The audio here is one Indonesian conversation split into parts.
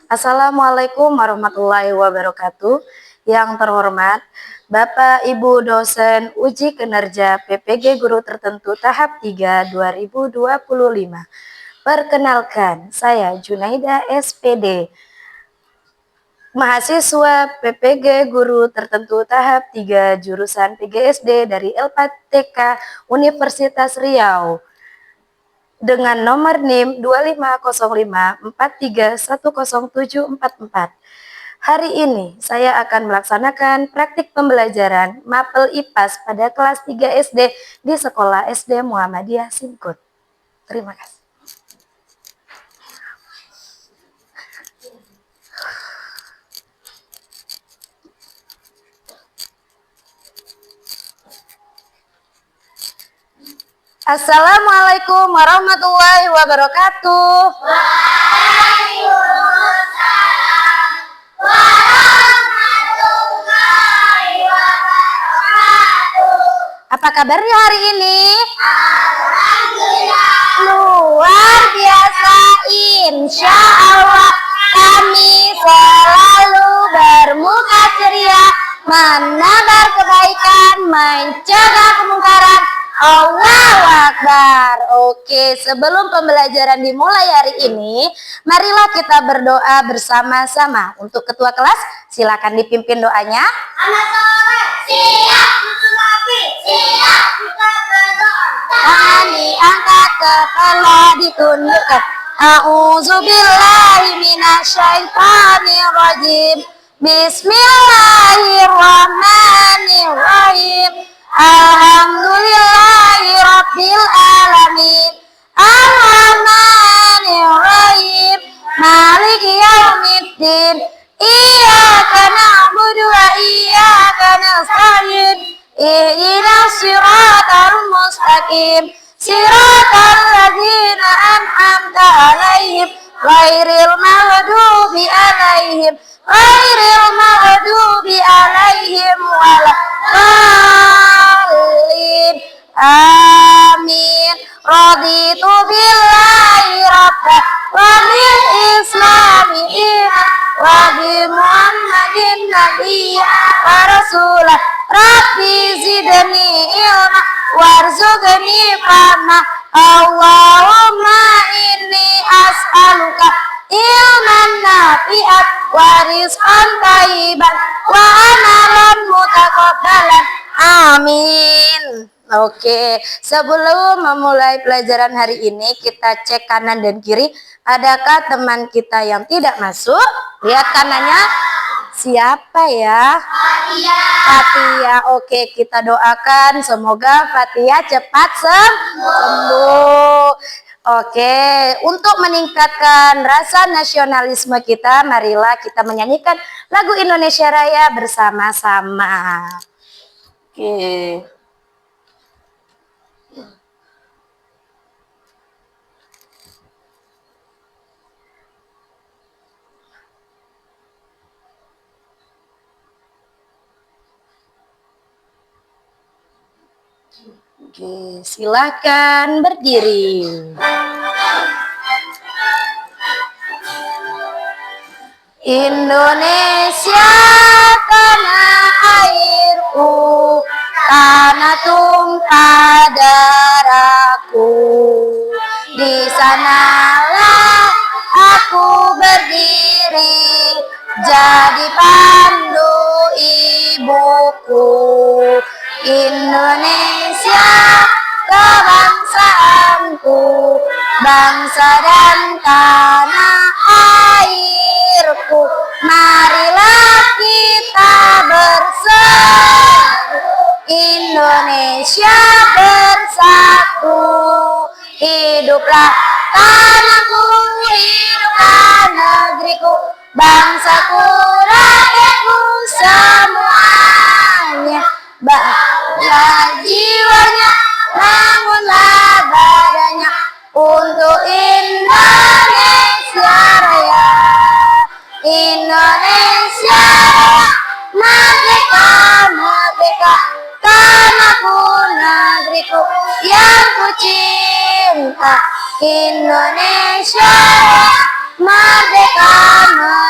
Assalamualaikum warahmatullahi wabarakatuh. Yang terhormat Bapak Ibu dosen uji kinerja PPG Guru Tertentu tahap 3 2025. Perkenalkan, saya Junaida SPD, mahasiswa PPG Guru Tertentu tahap 3 jurusan PGSD dari LPTK Universitas Riau dengan nomor NIM 250543107444. Hari ini saya akan melaksanakan praktik pembelajaran Mapel IPAS pada kelas 3 SD di Sekolah SD Muhammadiyah Singkut. Terima kasih. Assalamualaikum warahmatullahi wabarakatuh. Waalaikumsalam warahmatullahi wabarakatuh. Apa kabarnya hari ini? Alhamdulillah. Luar biasa, insya Allah kami selalu bermuka ceria, menebar kebaikan, mencegah kemungkaran. Allahu Akbar. Oke, sebelum pembelajaran dimulai hari ini, marilah kita berdoa bersama-sama. Untuk ketua kelas, silakan dipimpin doanya. Anak soleh, siap mengapi, siap kita berdoa. Tangan diangkat, kepala ditundukkan. A'udzubillahi minasyaitonirrajim. Bismillahirrahmanirrahim. Alhamdulillahi rabbil alamin. Ar-Rahmanir-Rahim. Maliki yaumiddin. Iyyaka na'budu wa iyyaka nasta'in. Ihdinas siratal mustaqim. Siratal ladzina an'amta 'alaihim ghairil maghdubi 'alaihim waladdallin. Amin. Raditu billahi rabban wa bil islami dinan wa bi Muhammadin nabiyyan wa rasulah. Rabbi zidni ilma warzuqni fahma. Allahumma inni as'aluka ilman nafi'an wa rizqan thayyiban wa amalan mutaqabbalan. Amin. Oke, sebelum memulai pelajaran hari ini, kita cek kanan dan kiri. Adakah teman kita yang tidak masuk? Lihat kanannya. Siapa ya? Fatia. Oke, kita doakan semoga Fatia cepat sembuh. Oke, untuk meningkatkan rasa nasionalisme kita, marilah kita menyanyikan lagu Indonesia Raya bersama-sama. Oke. Oke, silakan berdiri. Indonesia tanah airku, tanah tumpah darahku. Di sanalah aku berdiri, jadi pandu ibuku. Indonesia kebangsaanku, bangsa dan tanah airku. Marilah kita bersatu, Indonesia bersatu. Hiduplah tanahku, hiduplah negeriku, bangsaku, rakyatku semuanya. Bangunlah jiwanya, bangunlah badannya untuk Indonesia Raya. Indonesia merdeka, merdeka, tanahku, negeriku yang ku cinta. Indonesia merdeka, merdeka.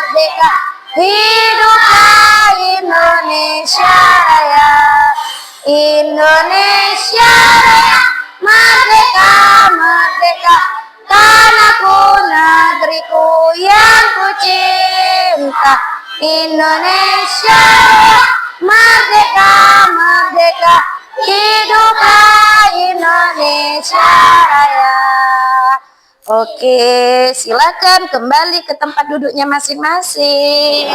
Hiduplah Indonesia Raya, Indonesia Raya, merdeka, merdeka, tanahku, negeriku yang ku cinta. Indonesia Raya, merdeka, merdeka, hiduplah Indonesia Raya. Oke, silakan kembali ke tempat duduknya masing-masing.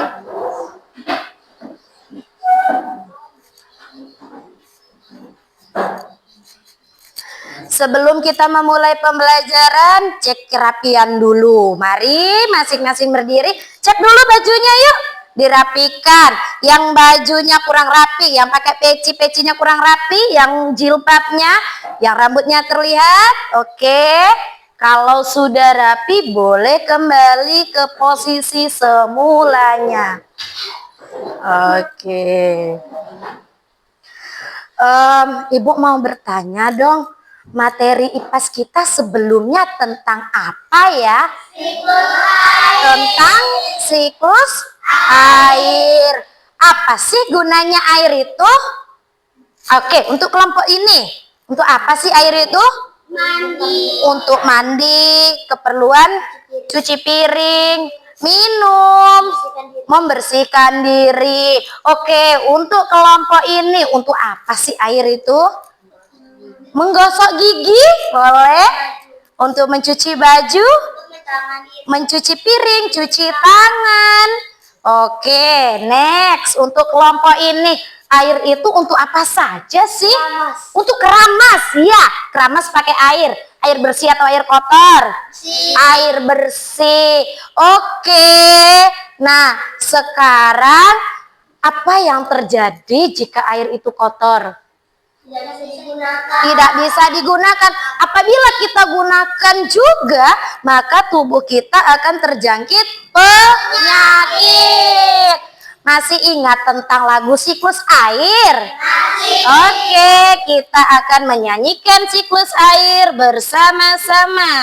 Sebelum kita memulai pembelajaran, cek kerapian dulu. Mari masing-masing berdiri, cek dulu bajunya yuk. Dirapikan. Yang bajunya kurang rapi, yang pakai peci-pecinya kurang rapi, yang jilbabnya, yang rambutnya terlihat. Oke. Kalau sudah rapi, boleh kembali ke posisi semulanya. Oke. Ibu mau bertanya dong, materi IPAS kita sebelumnya tentang apa ya? Tentang siklus air. Apa sih gunanya air itu? Oke, untuk kelompok ini, untuk apa sih air itu? Mandi. Untuk mandi, keperluan cuci piring, minum, membersihkan diri. Oke, untuk kelompok ini, untuk apa sih air itu? Menggosok gigi, boleh. Untuk mencuci baju, mencuci piring, cuci tangan. Oke, next. Untuk kelompok ini, air itu untuk apa saja sih? Keramas. Untuk keramas, ya. Keramas pakai air. Air bersih atau air kotor? Air bersih. Oke. Nah, sekarang apa yang terjadi jika air itu kotor? Tidak bisa digunakan. Tidak bisa digunakan. Apabila kita gunakan juga, maka tubuh kita akan terjangkit penyakit. Masih ingat tentang lagu siklus air? Oke, kita akan menyanyikan siklus air bersama-sama.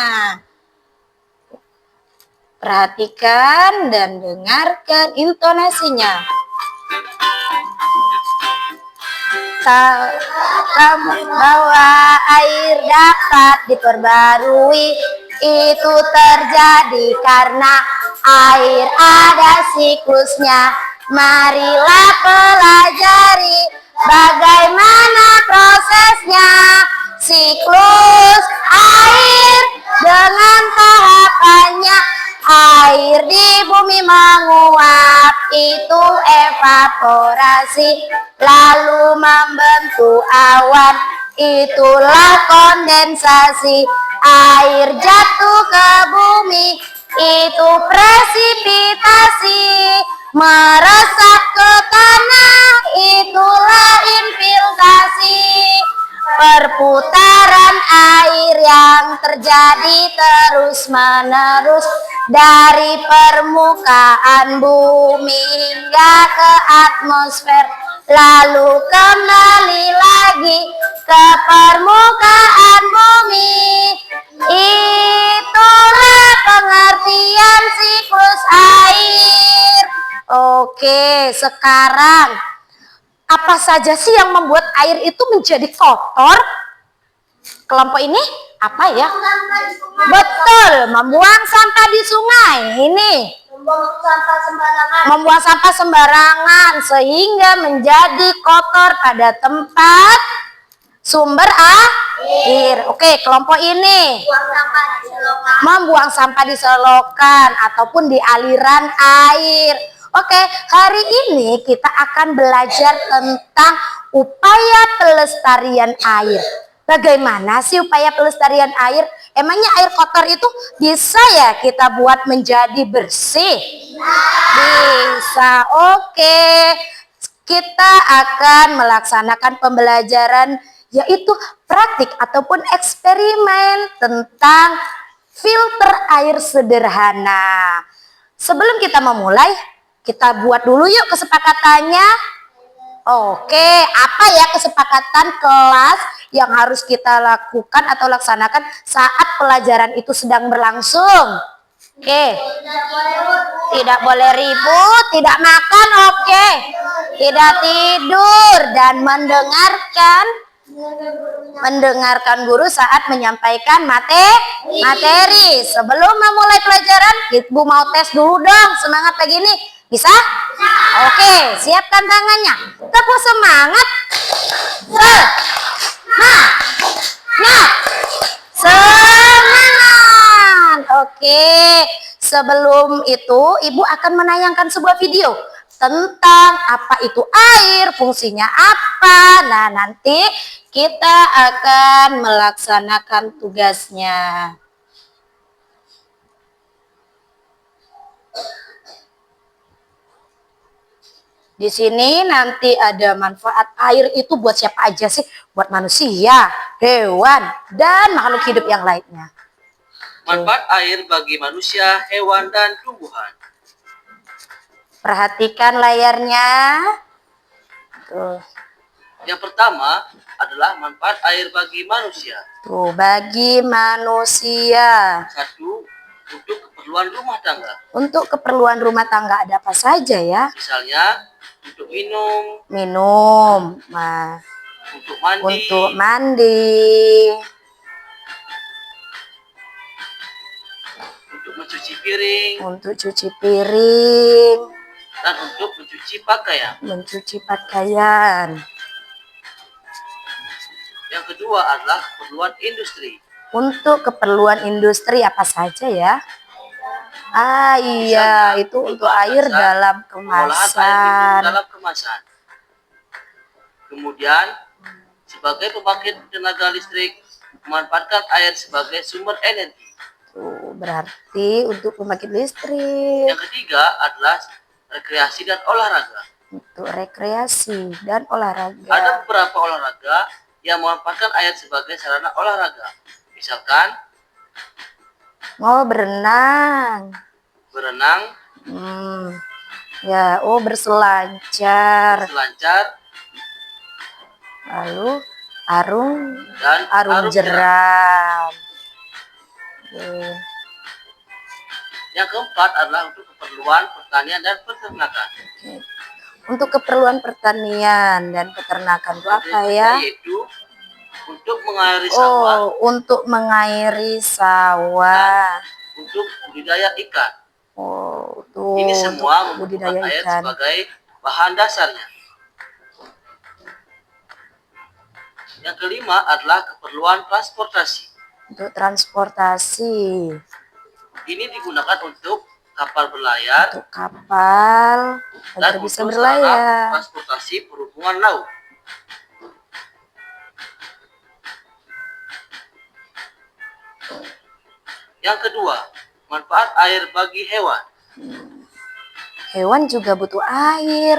Perhatikan dan dengarkan intonasinya. Bahwa air dapat diperbarui, itu terjadi karena air ada siklusnya. Marilah pelajari bagaimana prosesnya. Siklus air dengan tahapannya. Air di bumi menguap, itu evaporasi, lalu membentuk awan, itulah kondensasi. Air jatuh ke bumi, itu presipitasi, meresap ke tanah, itulah infiltrasi. Perputaran air yang terjadi terus-menerus dari permukaan bumi hingga ke atmosfer, lalu kembali lagi ke permukaan bumi. Itulah pengertian siklus air. Oke, sekarang apa saja sih yang membuat air itu menjadi kotor? Kelompok ini apa ya? Betul, membuang sampah di sungai. Ini Membuang sampah sembarangan. membuang sampah sembarangan sehingga menjadi kotor pada tempat sumber air. Oke, kelompok ini Buang sampah di selokan. membuang sampah di selokan ataupun di aliran air. Oke, hari ini kita akan belajar tentang upaya pelestarian air. Bagaimana sih upaya pelestarian air? Emangnya air kotor itu bisa ya kita buat menjadi bersih? Bisa. Oke. Kita akan melaksanakan pembelajaran yaitu praktik ataupun eksperimen tentang filter air sederhana. Sebelum kita memulai, kita buat dulu yuk kesepakatannya. Oke, apa ya kesepakatan kelas yang harus kita lakukan atau laksanakan saat pelajaran itu sedang berlangsung? Oke. Tidak boleh ribut. Tidak boleh ribut, tidak makan, oke. Tidak tidur dan mendengarkan guru saat menyampaikan materi. Sebelum memulai pelajaran, Ibu mau tes dulu dong. Semangat pagi ini. Bisa? Oke, siapkan tangannya. Tepuk semangat. Semangat. Oke. Sebelum itu, Ibu akan menayangkan sebuah video tentang apa itu air, fungsinya apa. Nah, nanti kita akan melaksanakan tugasnya. Di sini nanti ada manfaat air itu buat siapa aja sih? Buat manusia, hewan, dan makhluk hidup yang lainnya. Manfaat air bagi manusia, hewan, dan tumbuhan. Perhatikan layarnya. Tuh. Yang pertama adalah manfaat air bagi manusia. Tuh, bagi manusia. 1. Untuk keperluan rumah tangga. Untuk keperluan rumah tangga ada apa saja ya? Misalnya, untuk Minum, untuk mandi, untuk mandi, untuk mencuci piring, untuk cuci piring, dan untuk mencuci pakaian. mencuci pakaian. Yang kedua adalah keperluan industri. Untuk keperluan industri apa saja ya? Iya, Misalnya, itu untuk air dalam pengolahan air minum kemasan. dalam kemasan. Kemudian, sebagai pembangkit tenaga listrik, memanfaatkan air sebagai sumber energi. Tuh, berarti untuk pembangkit listrik, Yang ketiga adalah rekreasi dan olahraga. untuk rekreasi dan Ada olahraga. beberapa olahraga yang memanfaatkan air sebagai sarana olahraga. Misalkan Oh, berenang. berenang, Ya, oh berselancar. selancar, Lalu arung dan arung jeram. Oke. Yang keempat adalah untuk keperluan pertanian dan peternakan. Untuk keperluan pertanian dan peternakan itu apa ya? Yaitu untuk mengairi sawah, Oh, untuk mengairi sawah. untuk budidaya ikan. Oh, tuh Ini semua untuk membutuhkan budidaya air ikan. sebagai bahan dasarnya. Yang kelima adalah keperluan transportasi. Untuk transportasi, Ini digunakan untuk kapal berlayar untuk kapal dan agar bisa untuk sarana berlayar. transportasi perhubungan laut. Yang kedua, manfaat air bagi hewan. Hewan juga butuh air.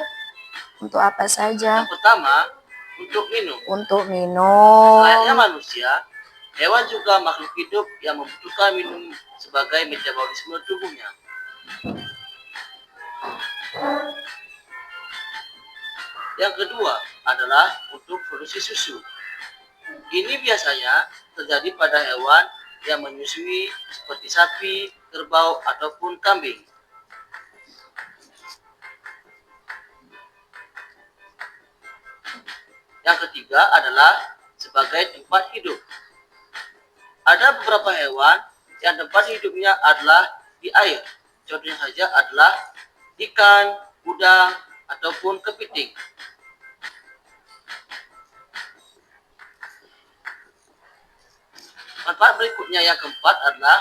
Untuk apa saja? Yang pertama, untuk minum. Untuk minum. Layaknya manusia, hewan juga makhluk hidup yang membutuhkan minum sebagai metabolisme tubuhnya. Yang kedua adalah untuk produksi susu. Ini biasanya terjadi pada hewan yang menyusui seperti sapi, kerbau, ataupun kambing. Yang ketiga adalah sebagai tempat hidup. Ada beberapa hewan yang tempat hidupnya adalah di air. Contohnya saja adalah ikan, udang, ataupun kepiting. Manfaat berikutnya yang keempat adalah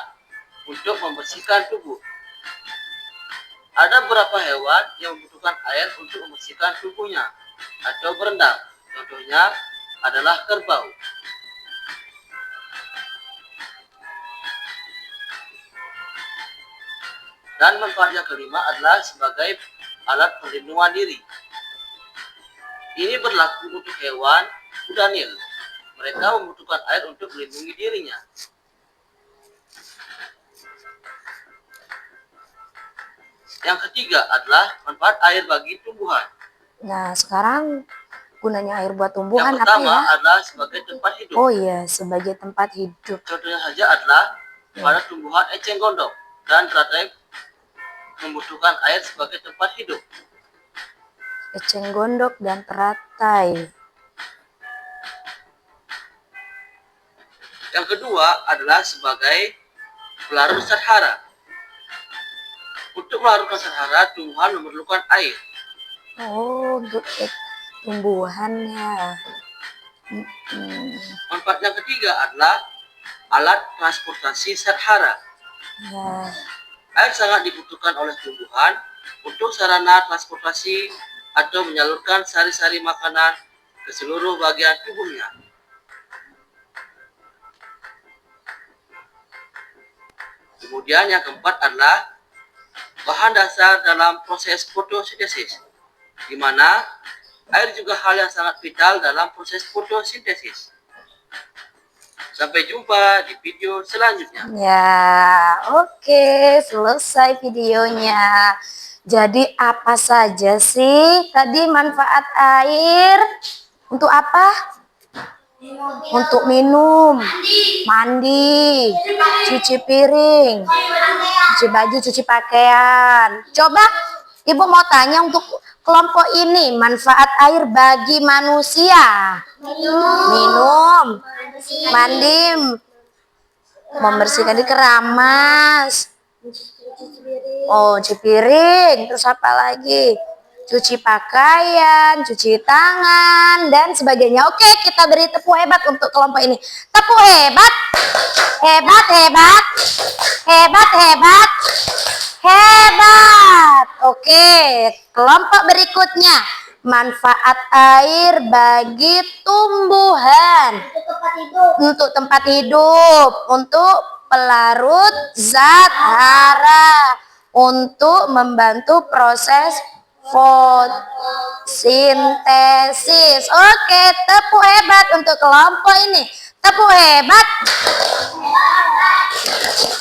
untuk membersihkan tubuh. Ada beberapa hewan yang membutuhkan air untuk membersihkan tubuhnya atau berendam. Contohnya adalah kerbau. Dan manfaat yang kelima adalah sebagai alat perlindungan diri. Ini berlaku untuk hewan kuda Nil. Mereka membutuhkan air untuk melindungi dirinya. Yang ketiga adalah manfaat air bagi tumbuhan. Nah, sekarang gunanya air buat Yang tumbuhan apa pertama ya? adalah sebagai tempat hidup. Oh iya, sebagai tempat hidup. Contohnya saja adalah pada tumbuhan eceng gondok. dan teratai membutuhkan air sebagai tempat hidup. Eceng gondok dan teratai. Yang kedua adalah sebagai pelarut zat hara. Untuk melarutkan zat hara, tumbuhan memerlukan air. Oh, untuk tumbuhannya. Manfaat yang ketiga adalah alat transportasi zat hara. Ya. Air sangat dibutuhkan oleh tumbuhan untuk sarana transportasi atau menyalurkan sari-sari makanan ke seluruh bagian tubuhnya. Kemudian yang keempat adalah bahan dasar dalam proses fotosintesis, di mana air juga hal yang sangat vital dalam proses fotosintesis. Sampai jumpa di video selanjutnya. Ya, oke, selesai videonya. Jadi apa saja sih tadi manfaat air? Untuk apa? Untuk minum, mandi, cuci piring, cuci baju, cuci pakaian. Coba Ibu mau tanya untuk kelompok ini, manfaat air bagi manusia. Minum, mandi, membersihkan di keramas. Oh, cuci piring, terus apa lagi? Cuci pakaian, cuci tangan, dan sebagainya. Oke, kita beri tepuk hebat untuk kelompok ini. Tepuk hebat, hebat, hebat, hebat, hebat, hebat. Oke, kelompok berikutnya. Manfaat air bagi tumbuhan. Untuk tempat hidup, untuk pelarut zat hara, untuk membantu proses fotosintesis. Oke, tepuk hebat untuk kelompok ini. Tepuk hebat.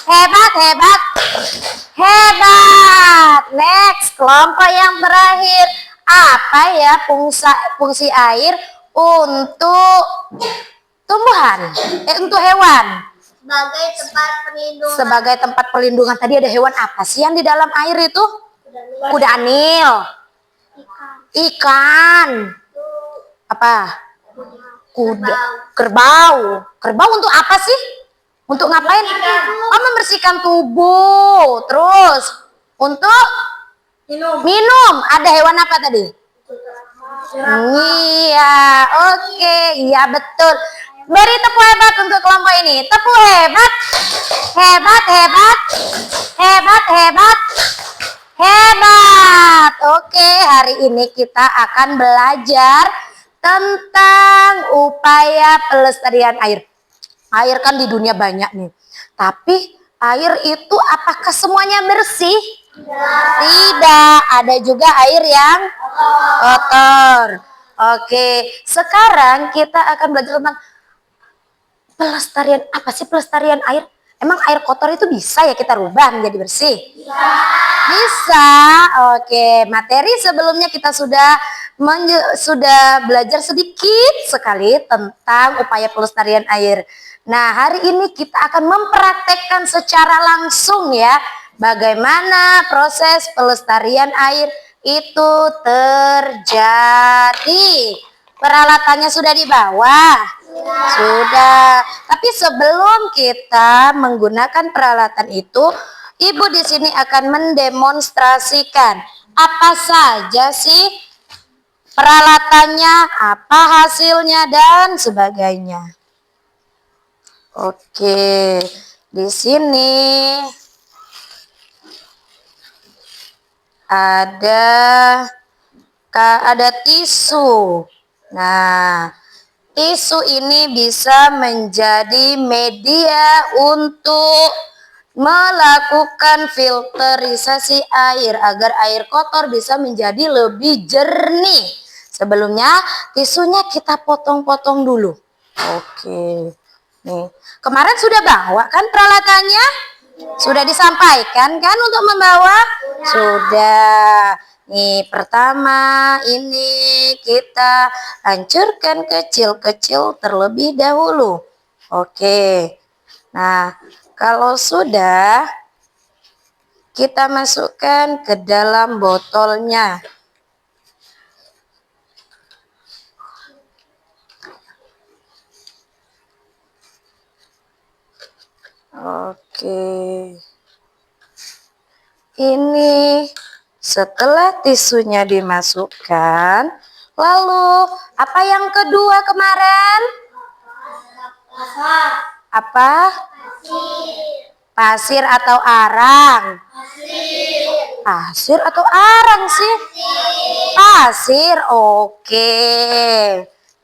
Hebat, hebat. Hebat. Next, kelompok yang terakhir. Apa ya fungsi air untuk tumbuhan? Untuk hewan. Sebagai tempat perlindungan. Sebagai tempat perlindungan. Tadi ada hewan apa sih yang di dalam air itu? Kuda anil. Ikan. Apa? Kuda. Kerbau. Kerbau untuk apa sih? Untuk ngapain? Oh, membersihkan tubuh. Terus untuk minum. Ada hewan apa tadi? Iya, oke. Iya, betul. Beri tepuk hebat untuk kelompok ini. Tepuk hebat. Hebat, hebat. Hebat, hebat. Hebat. Oke, hari ini kita akan belajar tentang upaya pelestarian air. Air kan di dunia banyak nih. Tapi air itu apakah semuanya bersih? Tidak, ada juga air yang kotor. Oke, sekarang kita akan belajar tentang pelestarian. Apa sih pelestarian air? Emang air kotor itu bisa ya kita rubah menjadi bersih? Bisa. Oke, materi sebelumnya kita sudah belajar sedikit sekali tentang upaya pelestarian air. Nah, hari ini kita akan mempraktekkan secara langsung ya bagaimana proses pelestarian air itu terjadi. Peralatannya sudah di bawah? Sudah. Tapi sebelum kita menggunakan peralatan itu, Ibu di sini akan mendemonstrasikan apa saja sih peralatannya, apa hasilnya, dan sebagainya. Oke, di sini ada tisu. Nah, tisu ini bisa menjadi media untuk melakukan filterisasi air agar air kotor bisa menjadi lebih jernih. Sebelumnya tisunya kita potong-potong dulu. Oke. Nih, kemarin sudah bawa kan peralatannya? Sudah disampaikan kan untuk membawa? Sudah. Nih, pertama ini kita hancurkan kecil-kecil terlebih dahulu. Oke. Nah, kalau sudah kita masukkan ke dalam botolnya. Oke. Ini setelah tisunya dimasukkan, lalu apa yang kedua kemarin? Apa? Pasir atau arang? Pasir atau arang sih? Pasir. Oke.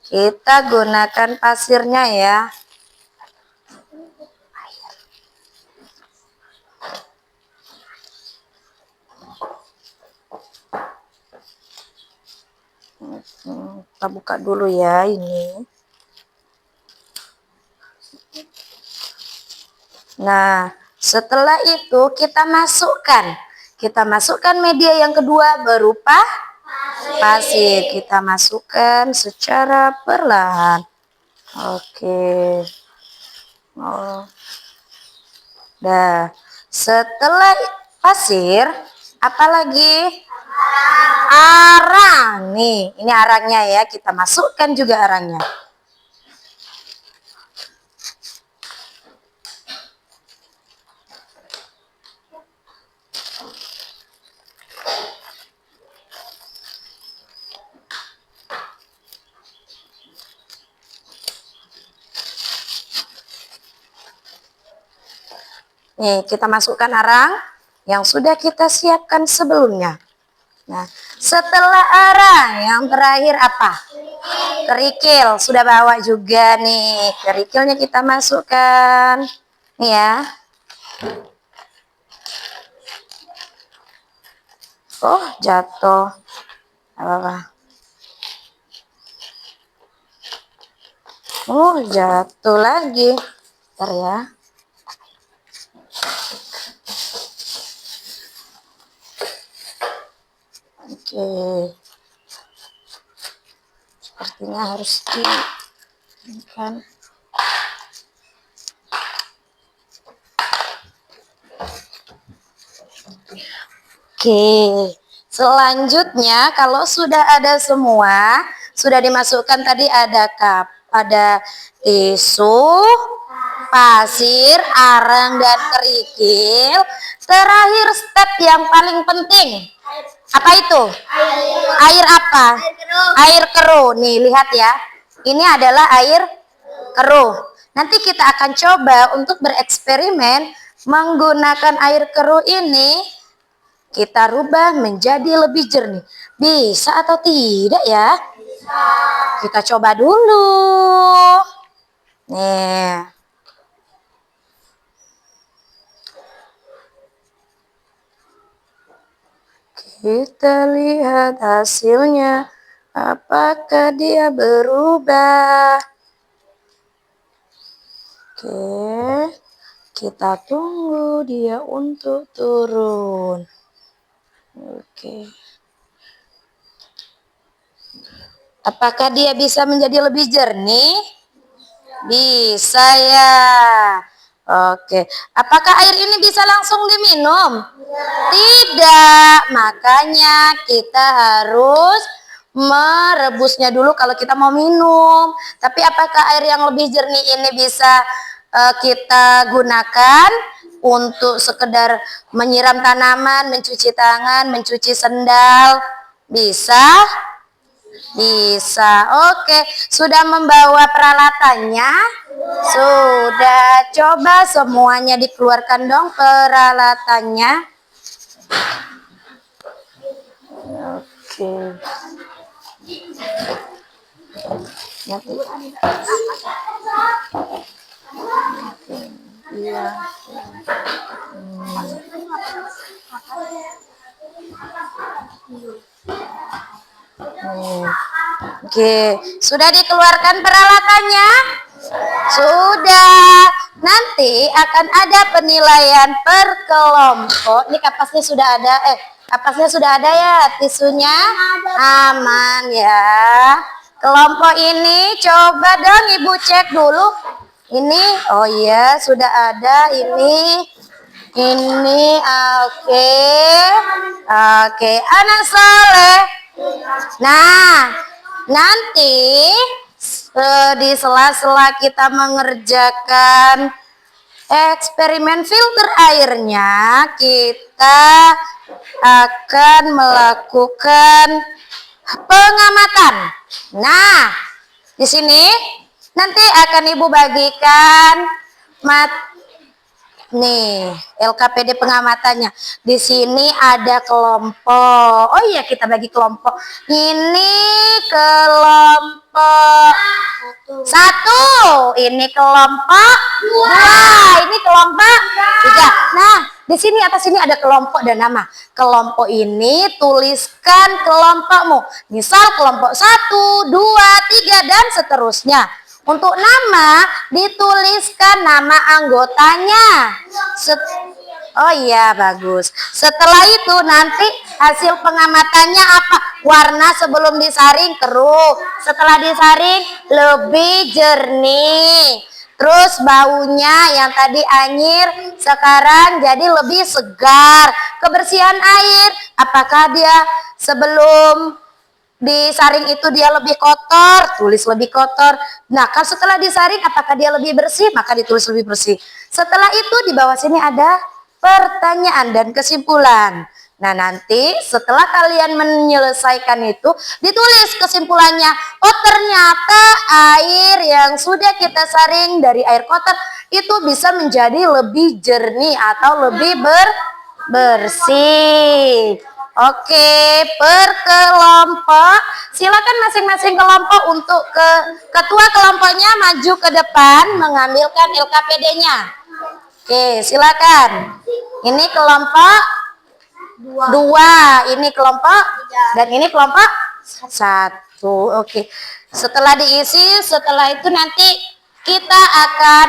Kita gunakan pasirnya ya. Kita buka dulu ya ini. Nah, setelah itu kita masukkan media yang kedua berupa pasir. Kita masukkan secara perlahan. Oke. Oh. Nah, setelah pasir, apa lagi? Arang. Nih, ini arangnya ya. Kita masukkan juga arangnya. Nih, kita masukkan arang yang sudah kita siapkan sebelumnya. Nah, setelah arang, yang terakhir apa? Kerikil. Sudah bawa juga nih. Kerikilnya kita masukkan. Nih ya. Oh, jatuh. Apa-apa. Oh, jatuh lagi. Bentar ya. Oke. Sepertinya harus kan. Oke. Selanjutnya kalau sudah ada semua, sudah dimasukkan tadi ada tisu, pasir, arang dan kerikil. Terakhir step yang paling penting. Apa itu? Air apa? Air keruh. Nih, lihat ya. Ini adalah air keruh. Nanti kita akan coba untuk bereksperimen menggunakan air keruh ini. Kita rubah menjadi lebih jernih. Bisa atau tidak ya? Bisa. Kita coba dulu. Nih. Kita lihat hasilnya. Apakah dia berubah? Oke. Kita tunggu dia untuk turun. Oke. Apakah dia bisa menjadi lebih jernih? Bisa ya. Oke. Apakah air ini bisa langsung diminum? Tidak. Makanya kita harus merebusnya dulu kalau kita mau minum. Tapi apakah air yang lebih jernih ini bisa kita gunakan untuk sekedar menyiram tanaman, mencuci tangan, mencuci sendal? Bisa? Bisa. Oke, sudah membawa peralatannya? Sudah. Coba semuanya dikeluarkan dong peralatannya. Oke. Iya. Oke, sudah dikeluarkan peralatannya? Sudah. Nanti akan ada penilaian per kelompok. Ini kapasnya sudah ada. Kapasnya sudah ada ya, tisunya aman ya. Kelompok ini coba dong Ibu cek dulu. Ini, oh iya sudah ada ini. Ini oke. Oke, anak soleh. Nah, nanti di sela-sela kita mengerjakan eksperimen filter airnya, kita akan melakukan pengamatan. Nah, di sini nanti akan Ibu bagikan nih, LKPD pengamatannya. Di sini ada kelompok. Oh iya, kita bagi kelompok. Ini kelompok satu. Ini kelompok dua. Ini kelompok tiga. Nah, di sini atas sini ada kelompok dan nama. Kelompok ini tuliskan kelompokmu. Misal kelompok 1, 2, 3 dan seterusnya. Untuk nama dituliskan nama anggotanya. Oh iya, bagus. Setelah itu nanti hasil pengamatannya apa? Warna sebelum disaring keruh. Setelah disaring lebih jernih. Terus baunya yang tadi anyir sekarang jadi lebih segar. Kebersihan air, apakah dia sebelum disaring itu dia lebih kotor, tulis lebih kotor. Nah, kan setelah disaring apakah dia lebih bersih, maka ditulis lebih bersih. Setelah itu di bawah sini ada pertanyaan dan kesimpulan. Nah, nanti setelah kalian menyelesaikan itu ditulis kesimpulannya. Oh, ternyata air yang sudah kita saring dari air kotor itu bisa menjadi lebih jernih atau lebih bersih. Oke, per kelompok. Silakan masing-masing kelompok untuk ketua kelompoknya maju ke depan mengambilkan LKPD-nya. Oke, silakan. Ini kelompok dua, ini kelompok dan ini kelompok satu. Oke. Setelah diisi, setelah itu nanti kita akan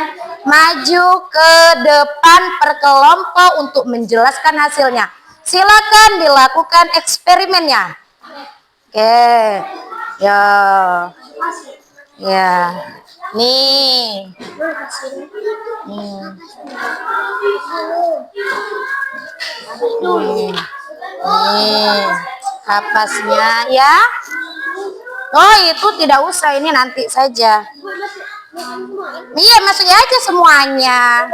maju ke depan per kelompok untuk menjelaskan hasilnya. Silakan dilakukan eksperimennya. Oke. Ya. Ya. Nih. Nih. Kapasnya ya. Oh, itu tidak usah, ini nanti saja. Iya, masukin aja semuanya.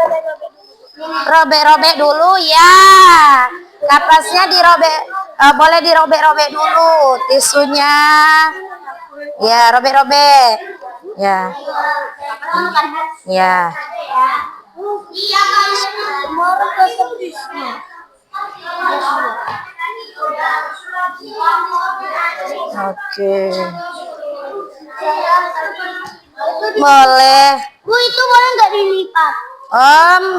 Robek-robek dulu ya. Kapasnya dirobek, boleh dirobek-robek dulu. Tisunya. Ya, robek-robek. Ya. Ya. Oke. Boleh. Bu, itu boleh nggak dilipat?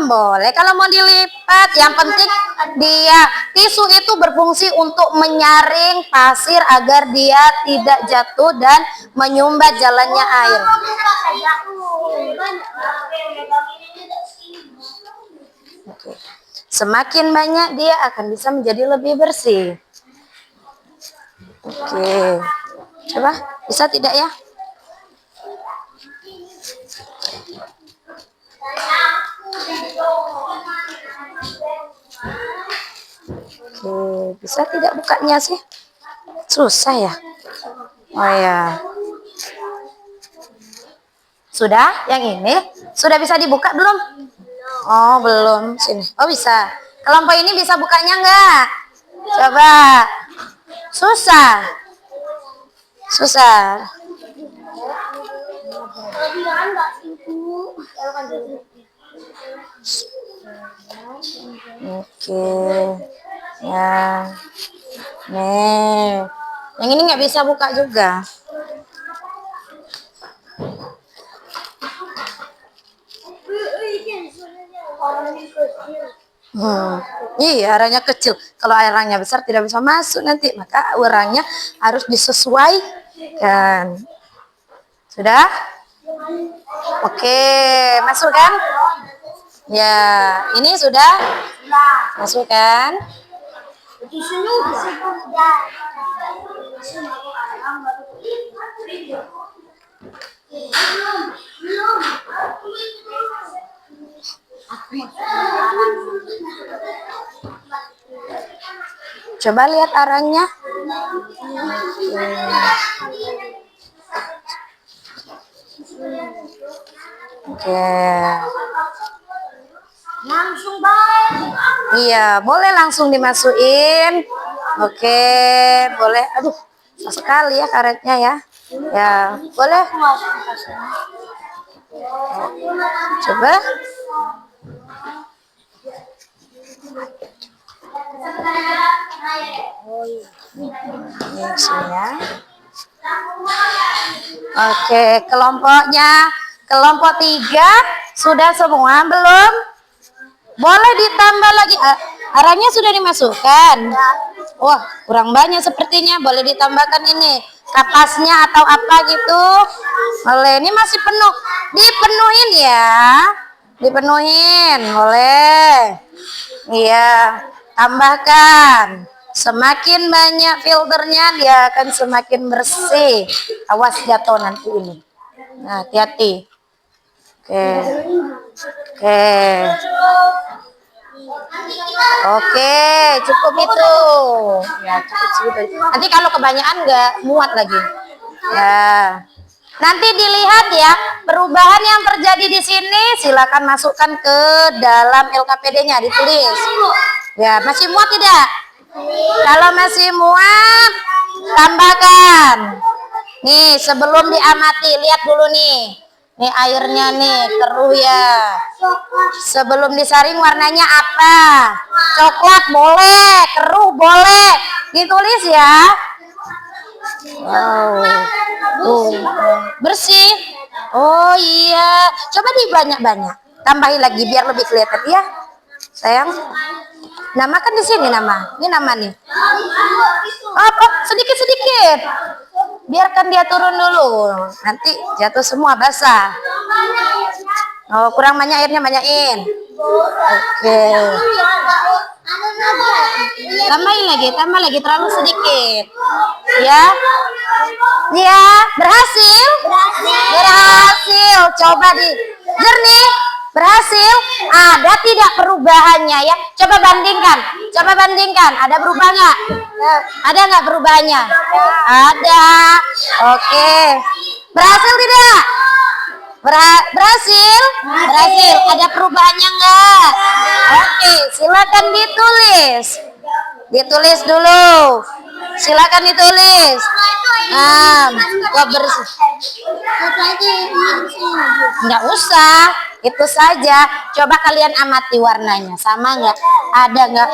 Boleh kalau mau dilipat. Yang penting dia tisu itu berfungsi untuk menyaring pasir agar dia tidak jatuh dan menyumbat jalannya air. Oke. Semakin banyak dia akan bisa menjadi lebih bersih. Oke. Coba bisa tidak ya? Oke, bisa tidak bukanya sih? Susah ya? Oh ya. Sudah? Yang ini? Sudah bisa dibuka belum? Oh, belum. Sini. Oh, bisa. Kelompok ini bisa bukanya enggak? Coba. Susah. Susah. Oke. Ya. Nih. Yang ini nggak bisa buka juga. Iya, arahnya kecil. Kalau arahnya besar tidak bisa masuk nanti. Maka arahnya harus disesuaikan. Sudah? Oke, masuk kan? Ya, ini sudah masuk kan? Coba lihat arangnya. Oke. Langsung banget. Iya, boleh langsung dimasukin. Oke, boleh. Aduh, susah sekali ya karetnya ya. Ya, boleh. Coba. Ini isinya. Oke, kelompok 3 sudah semua belum? Boleh ditambah lagi. Arangnya sudah dimasukkan. Wah, kurang banyak sepertinya. Boleh ditambahkan ini kapasnya atau apa gitu. Boleh. Ini masih penuh. Dipenuhin ya. Dipenuhin. Boleh. Iya. Tambahkan. Semakin banyak filternya, dia akan semakin bersih. Awas jatuh nanti ini. Nah, hati-hati. Oke. Oke. Oke, cukup itu. Ya, cukup segitu. Nanti kalau kebanyakan nggak muat lagi. Ya. Nanti dilihat ya perubahan yang terjadi di sini. Silakan masukkan ke dalam LKPD-nya, ditulis. Ya, masih muat tidak? Kalau masih muat, tambahkan. Nih, sebelum diamati, lihat dulu nih. Nih airnya nih, keruh ya. Sebelum disaring warnanya apa? Coklat boleh, keruh boleh. Ditulis ya. Wow. Tuh, bersih. Oh iya. Coba dibanyak-banyak. Tambahin lagi biar lebih kelihatan ya. Sayang. Nama kan di sini nama. Ini nama nih. Oh, sedikit-sedikit. Biarkan dia turun dulu. Nanti jatuh semua basah. Oh, kurang banyak airnya, banyakin. Oke. Tambah lagi terlalu sedikit. Ya. Ya, berhasil. Berhasil. Coba di jernih. Berhasil. Ada tidak perubahannya ya? Coba bandingkan. Ada berubah nggak? Ada nggak perubahannya? Ada. Oke. Berhasil tidak? Berhasil? Berhasil. Ada perubahannya enggak? Oke, silakan ditulis. Ditulis dulu. Silakan ditulis. Nah, bersih. Enggak usah. Itu saja. Coba kalian amati warnanya. Sama enggak? Ada enggak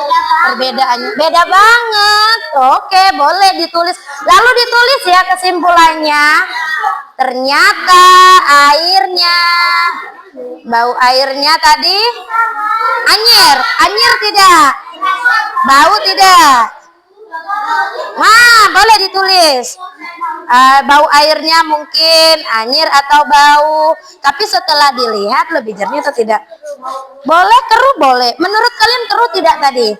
perbedaannya? Beda banget. Oke, boleh ditulis. Lalu ditulis ya kesimpulannya. Ternyata airnya, bau airnya tadi anyir tidak? Bau tidak? Nah, boleh ditulis. Bau airnya mungkin anyir atau bau. Tapi setelah dilihat lebih jernih atau tidak? Boleh, keruh boleh. Menurut kalian keruh tidak tadi?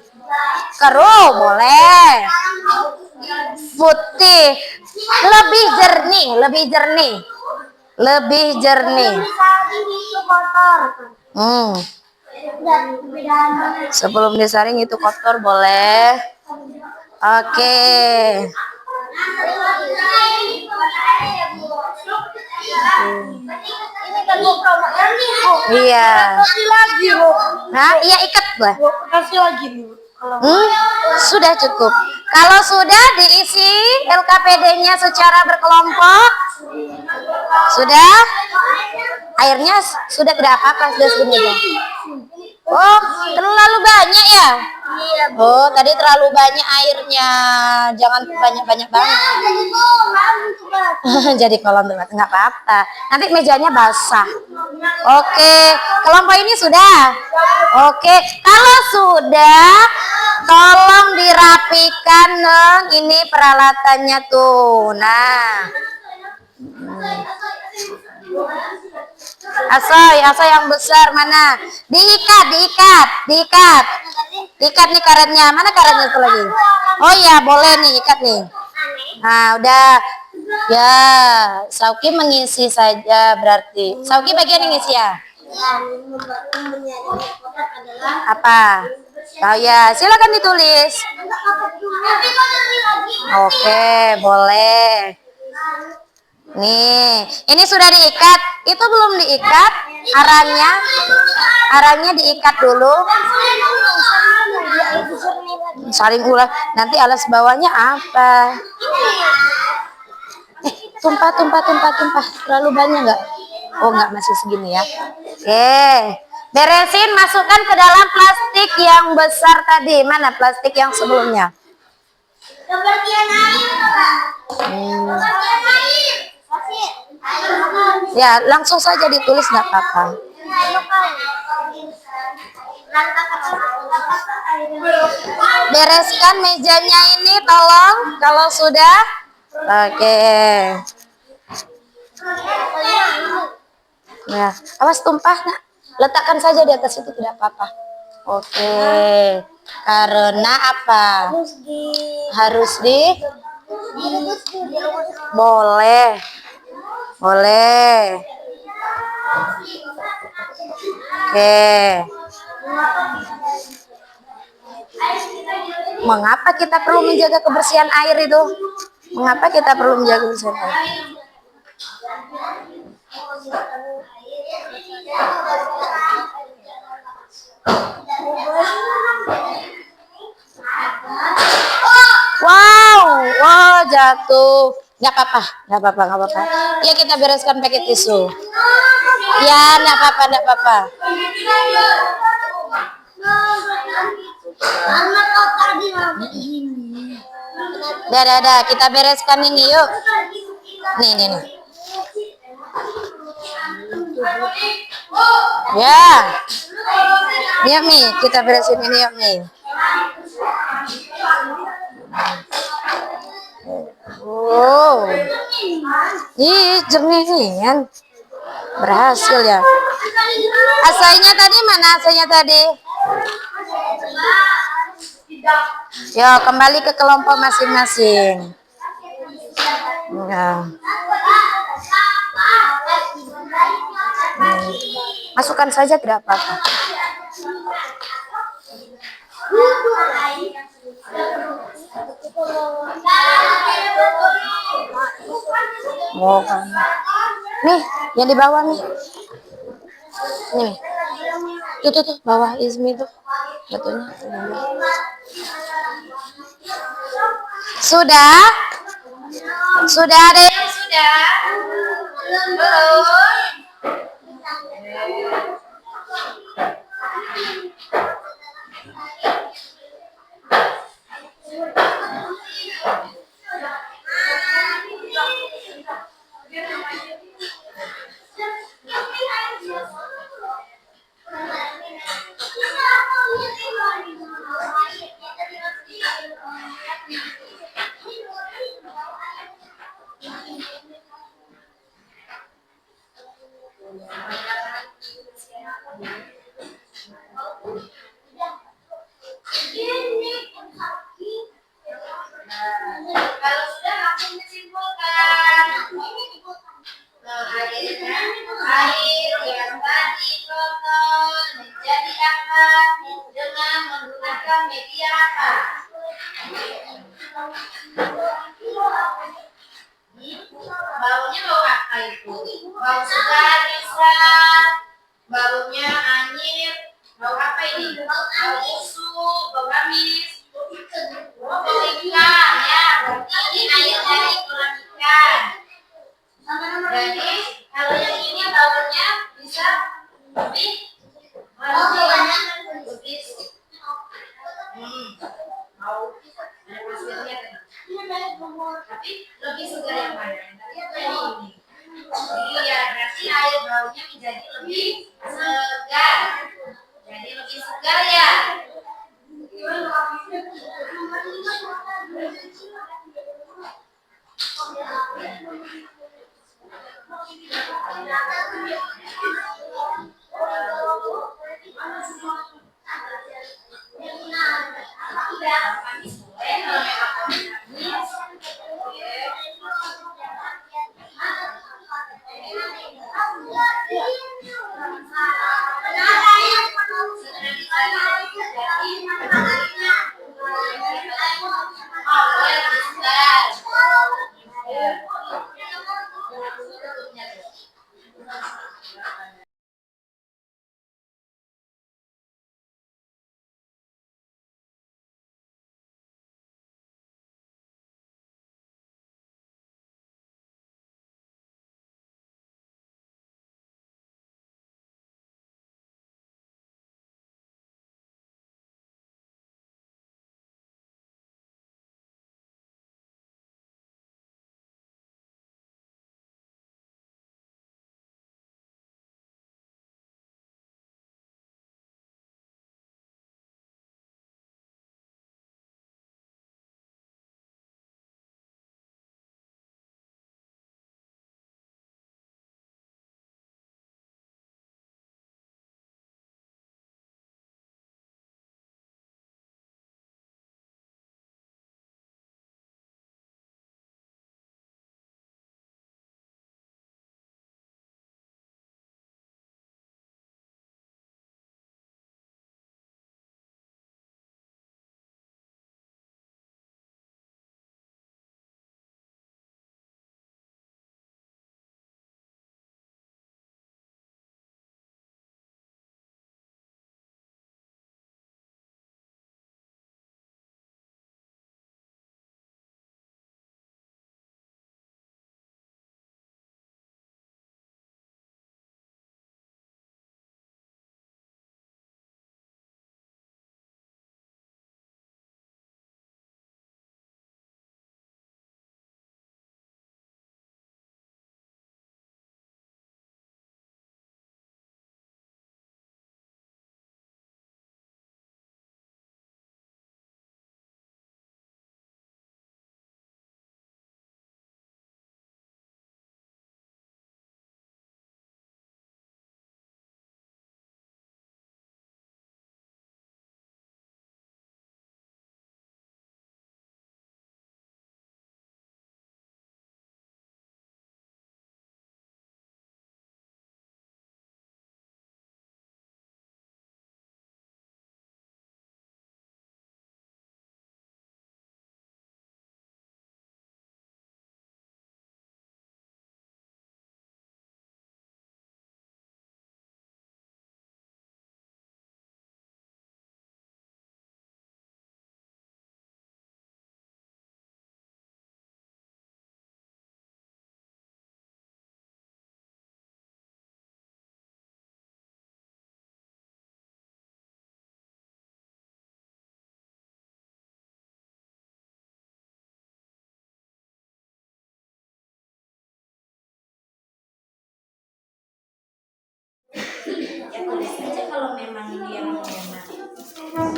Keruh boleh. Putih lebih jernih. Sebelum disaring itu kotor boleh. Oke. Iya. Nah, iya ikat lah. Kasih lagi nih. Sudah cukup. Kalau sudah diisi LKPD-nya secara berkelompok, sudah airnya sudah tidak apa-apa, sudah segini aja. Oh, terlalu banyak ya? Oh, tadi terlalu banyak airnya. Jangan banyak-banyak banget. Jadi kolam debat nggak apa-apa. Nanti mejanya basah. Oke, kelompok ini sudah. Oke, kalau sudah, tolong dirapikan, Neng. Ini peralatannya tuh. Nah. Asoy yang besar mana? Diikat nih karetnya. Mana karetnya itu lagi? Oh iya, boleh nih ikat nih. Nah, udah. Ya, Sauki mengisi saja berarti. Sauki bagian yang ngisi ya. Dan membantu menyaring kotak adalah Apa? Oh ya, silakan ditulis. tapi kok nanti lagi Oke, boleh. Nih, ini sudah diikat. Itu belum diikat. Arangnya, arangnya diikat dulu. Saling ulang. Nanti alas bawahnya apa? Tumpah, tumpah, tumpah, tumpah. Terlalu banyak nggak? Oh, nggak, masih segini ya. Oke. Beresin, masukkan ke dalam plastik yang besar tadi. Mana plastik yang sebelumnya? Kebersihan air, Kak. Kebersihan air. Ya, langsung saja ditulis, nggak apa-apa. Bereskan mejanya ini, tolong. Kalau sudah, oke. Ya, awas tumpah, nak. Letakkan saja di atas itu, tidak apa-apa. Oke. Karena apa? Harus di boleh. Boleh. Oke. Mengapa kita perlu menjaga kebersihan air itu? Mengapa kita perlu menjaga kebersihan air? Wow, wow, jatuh. Nggak apa-apa, nggak apa-apa, nggak apa-apa. Ya, kita bereskan pakai tisu. Ya, nggak apa-apa, nggak apa-apa. Dah, kita bereskan ini yuk. Nih. Ya, yuk Mi, kita beresin ini yuk Mi. Oh, ih jernihan, berhasil ya. Asainya tadi mana? Asainya tadi? Yo, kembali ke kelompok masing-masing. Ya. Masukkan saja, tidak apa-apa. Oh, kan. Nih, yang di bawah nih. Nih. Tuh, bawah Izmi tuh. Betulnya. Sudah? Sudah ada yang sudah? Belum? Kalau sudah langsung disimpulkan. Air yang tadi kotor menjadi apa dengan menggunakan media apa? Baunya bau apa itu? Bau segar bisa, baunya anyir, bau apa ini? Bau busuk, bau amis. Oh, bau ikan ya, berarti ini air dari kolam ikan. Jadi kalau yang ini baunya bisa lebih lebih bau ada pasirnya tapi lebih segar yang mana? Ini. Iya, berarti air baunya menjadi lebih segar. Jadi lebih segar ya. Ya tulis aja kalau memang dia mau enak. Kalau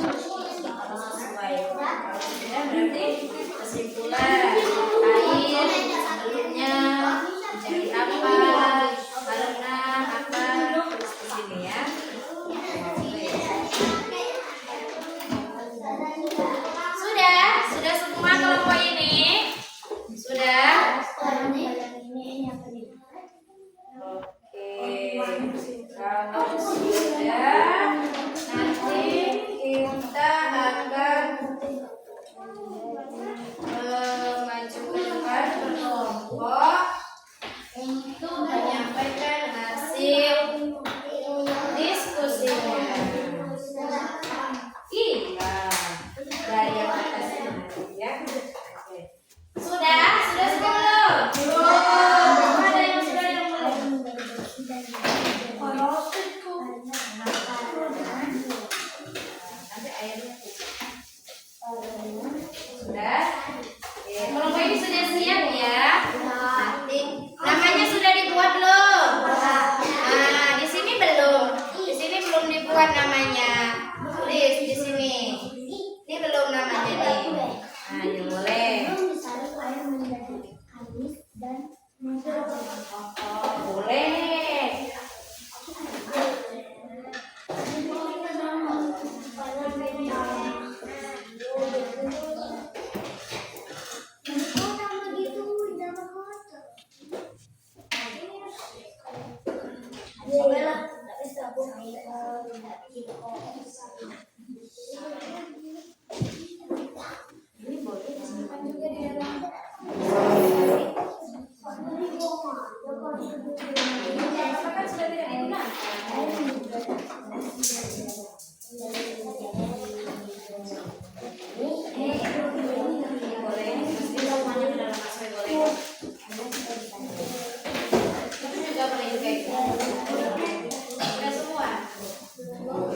sesuai. Kalau tidak berarti kesimpulan air sebelumnya menjadi apa, karena apa, terus di sini ya. Sudah semua kelompok ini? Sudah? Oke, kalau sudah, nanti kita akan maju ke depan berkelompok untuk menyampaikan hasil diskusinya. Iya, dari yang atas ini ya. Oke. Sudah belum? Belum. Ada yang sudah yang belum? Nanti airnya sudah. Oke, kelompok ini sudah siap ya. Nanti namanya sudah dibuat belum? Nah, di sini belum. Di sini belum dibuat namanya. Tulis di sini. Ini belum namanya nih. Nah, ya boleh. Oh, boleh. Ini boleh disimpan juga di dalam. Kan sudah tidak digunakan. Boleh, mesti semuanya ke dalam masuk boleh. Itu juga boleh juga itu. Sudah semua.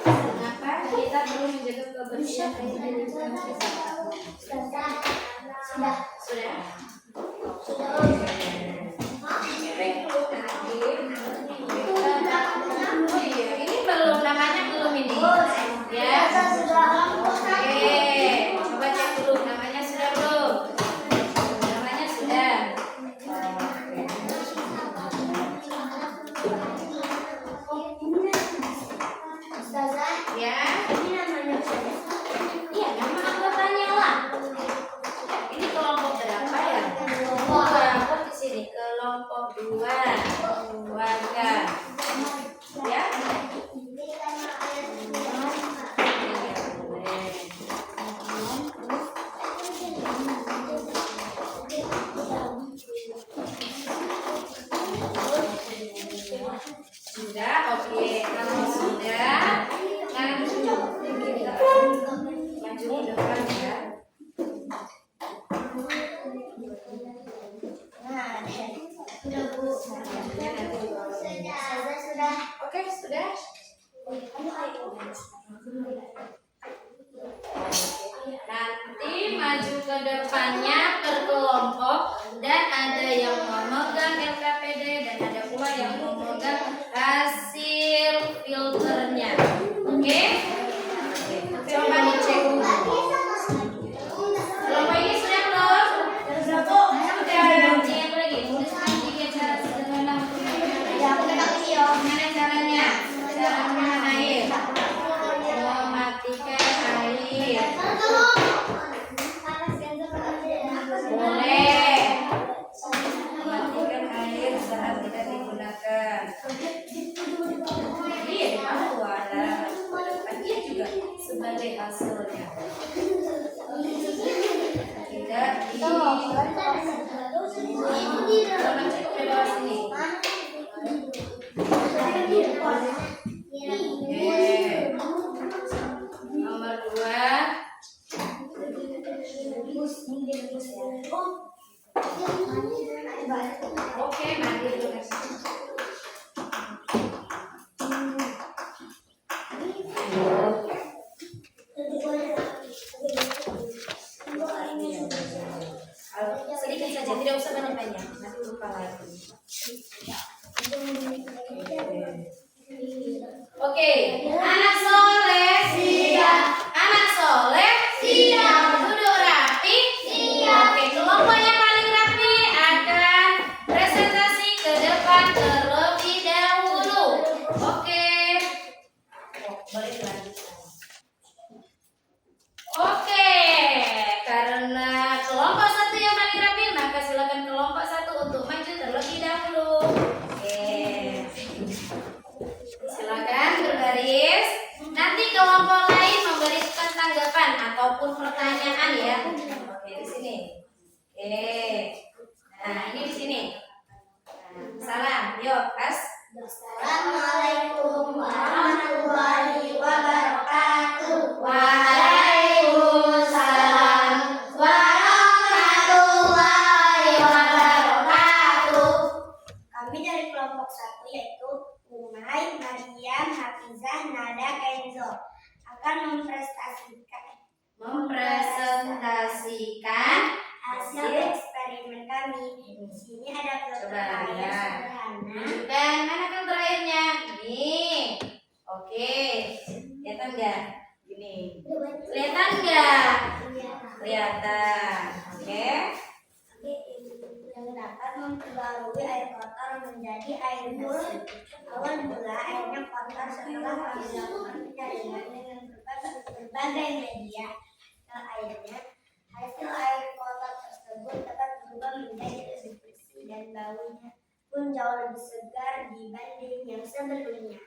Kenapa kita perlu menjaga kebersihan air di dalam kita? Sudah. Oh iya, ini belum namanya belum ini. Ya. Oke, coba cek dulu namanya sudah belum? Namanya sudah. Ya. Iya, nama anggotanya lah. Ini kelompok berapa ya? Kelompok di sini kelompok 2. Warga. Ya. Sudah, oke. Kalau sudah, maju ke depan ya. Oke, sudah. Nanti maju ke depannya berkelompok dan ada yang memegang LKPD dan ada pula yang memegang hasil filternya. Oke? Coba dicek dulu. Kelompok ini sudah belum? Sudah. Ingat lagi. Tuliskan 3 cara sederhana untuk gimana caranya? Cara menahan air. Mematikan air. Boleh. Mematikan air saat tidak digunakan. Iya, kamu ada. Dia juga sebagai hasilnya. Tidak di. Coba cek ke bawah sini. Nomor 2. Oke, mandi dulu. Sedikit saja, tidak usah banyak-banyak. Nanti lupa lagi. Oke. Nah, ini di sini. Nah, salam. Yuk, Assalamualaikum warahmatullahi wabarakatuh. Waalaikumsalam warahmatullahi wabarakatuh. Kami dari kelompok 1 yaitu Umay, Maryam, Hafizah, Nada, Kenzo akan Mempresentasikan hasil eksperimen kami. Di sini ada filter Coba air lihat. sederhana. Tunjukkan mana kan terakhirnya. Ini. Oke. Kelihatan nggak? Gini. Kelihatan nggak? Kelihatan. Oke. Yang dapat memperbarui air kotor menjadi air bersih. Awal mula airnya kotor setelah kami lakukan penjaringan dengan berbagai media ke airnya. Hasil air kotor tersebut dapat berubah menjadi lebih bersih dan baunya pun jauh lebih segar dibanding yang sebelumnya.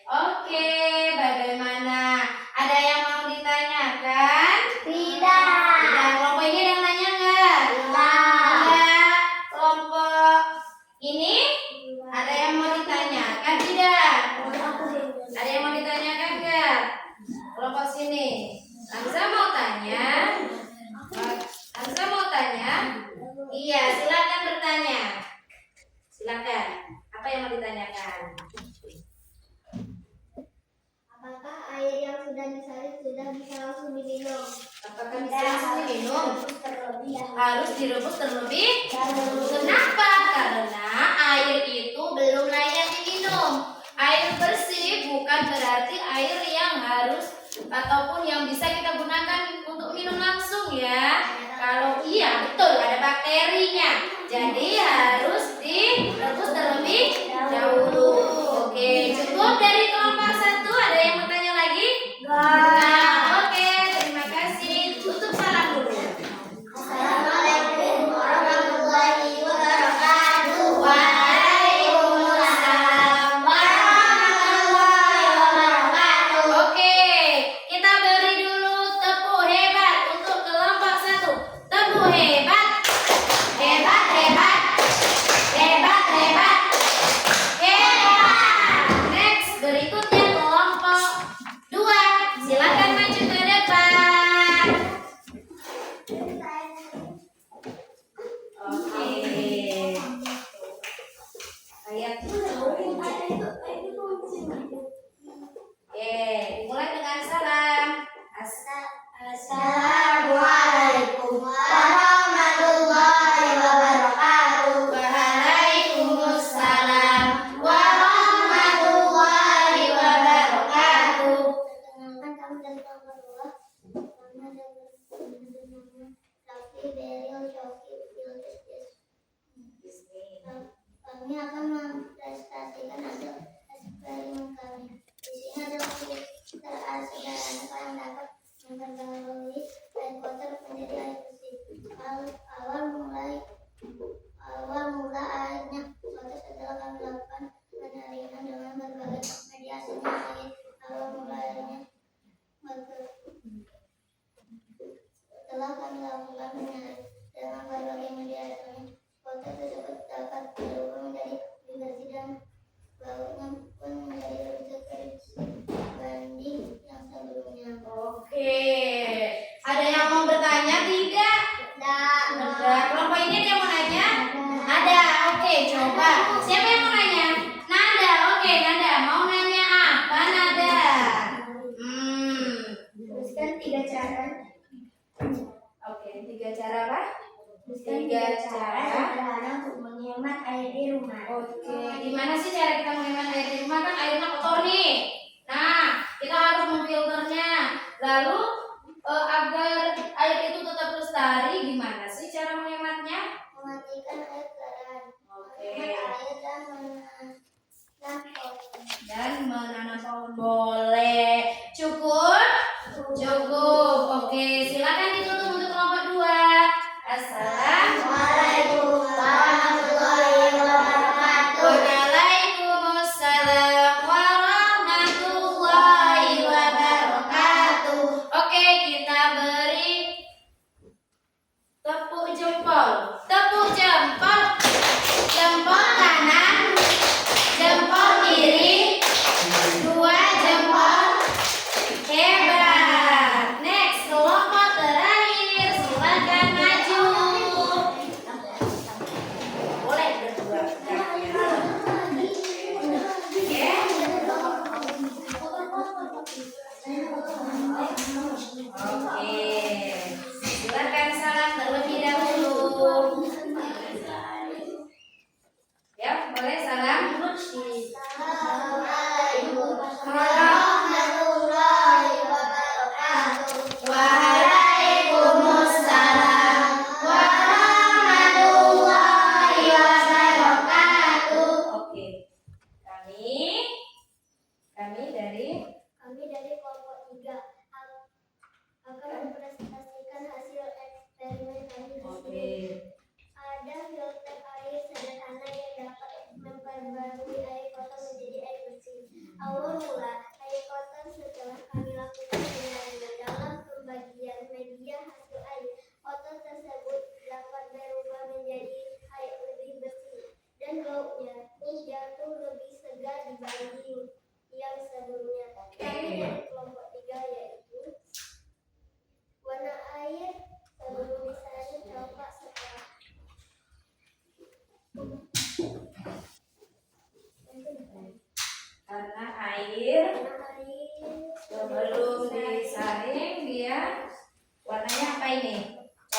Oke. Bagaimana? Ada yang mau ditanyakan? Tidak. Kelompok ini ada yang nanya nggak? Enggak. Kelompok ini ada yang mau ditanyakan tidak? Ada yang mau ditanyakan nggak? Kelompok sini. Hamzah mau tanya? Hamzah mau tanya? Iya, silakan bertanya. Silakan. Apa yang mau ditanyakan? Apakah air yang sudah disalin sudah bisa langsung diminum? Apakah bisa langsung diminum? Terlebih Harus direbus terlebih dahulu. Kenapa? Karena air itu belum layak diminum. Air bersih bukan berarti air yang harus ataupun yang bisa kita gunakan untuk minum langsung ya. Kalau iya betul ada bakterinya. Jadi harus direbus terlebih dahulu. Oke, cukup dari kelompok 1. Ada yang mau tanya lagi? Nah, oke, terima kasih. Tutup salam dulu. Assalamualaikum warahmatullahi wabarakatuh. Waalaikumsalam warahmatullahi wabarakatuh. Oke, kita beri dulu tepuk hebat untuk kelompok 1. Tepuk hebat. Hebat, hebat. Hebat, hebat. Hebat. Next, berikutnya kelompok 2. Silakan maju ke depan. Oke. Ayat 7. Oke, dimulai dengan salam. Assalamualaikum warahmatullahi wabarakatuh. Waalaikumsalam warahmatullahi wabarakatuh. Perkenalkan kami dari kelompok 2. Nama dan bernama Raffi Beril Shoki Filteris. Kami akan mempresentasikan hasil eksperimen kami. Di sini ada filter air sederhana yang dapat memperbarui air kotor menjadi air bersih. Awal mula airnya kotor setelah kami lakukan penyaringan dengan berbagai media sehingga awal mula airnya setelah kami lakukan penyaringan dengan berbagai media sehingga kotor tersebut dapat berubah menjadi lebih bersih dan baunya pun menjadi lebih segar dibanding yang sebelumnya. Oke. Ada yang mau bertanya tidak? Ada. Kelompok ini ada yang mau nanya? Ada. Oke, coba. Siapa yang mau nanya? Nada. Oke, Nada. Mau nanya apa, Nada? Teruskan 3 cara. Oke, 3 cara apa? Teruskan 3 3 cara cara. sederhana untuk menghemat air di rumah. Oke, gimana sih cara kita menghemat air di rumah? Kan airnya kotor nih. Nah, kita harus memfilternya. Lalu agar air itu tetap lestari, gimana sih cara menghematnya? Mematikan air keran. Oke. Menghemat air dan menanam pohon. Dan menanam pohon boleh. Cukup? Cukup. Oke, silakan ditutup untuk kelompok 2. Assalamualaikum warahmatullahi wabarakatuh. Waalaikumsalam warahmatullahi wabarakatuh. Oke,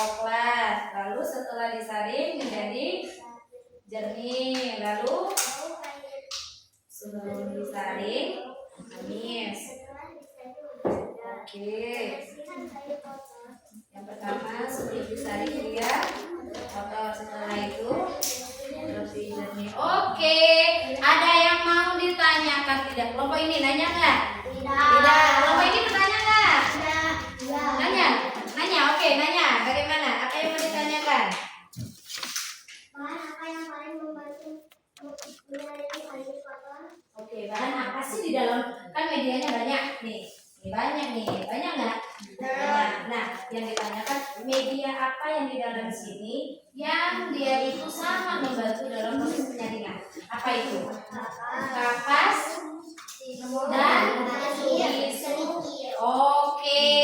coklat. Lalu setelah disaring menjadi jernih. Lalu sebelum disaring manis. Oke. Yang pertama sebelum disaring dia kotor, setelah itu lebih jernih. Oke. Ada yang mau ditanyakan tidak? Kelompok ini nanya nggak? Tidak. Kelompok ini bertanya nggak? Nanya? Nanya, oke, nanya. Bagaimana? Apa yang mau ditanyakan? Apa yang paling membantu menyaring kayu kotor? Oke, bahan apa sih di dalam? Kan medianya banyak nih. Ini banyak nih, banyak nggak? Nah, yang ditanyakan media apa yang di dalam sini yang dia itu sangat membantu dalam proses penyaringan? Apa itu? Kapas dan tisu. Oke,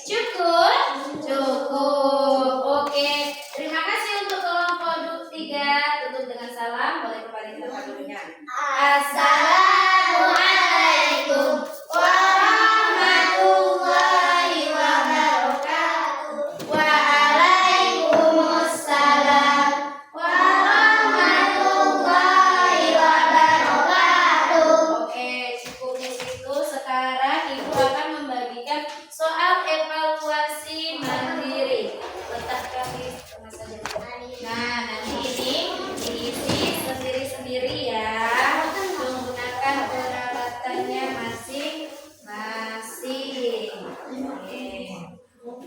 cukup, cukup. Oke, terima kasih untuk kelompok 3. Tutup dengan salam. Boleh kembali ke tempat dulunya. Assalamualaikum warahmatullahi wabarakatuh. Waalaikumsalam warahmatullahi wabarakatuh. Oke, cukup di situ. Sekarang Ibu akan membagikan soal evaluasi mandiri. Letakkan di tengah saja. Nah, nanti ini diisi sendiri-sendiri ya. Menggunakan peralatannya masing-masing. Oke.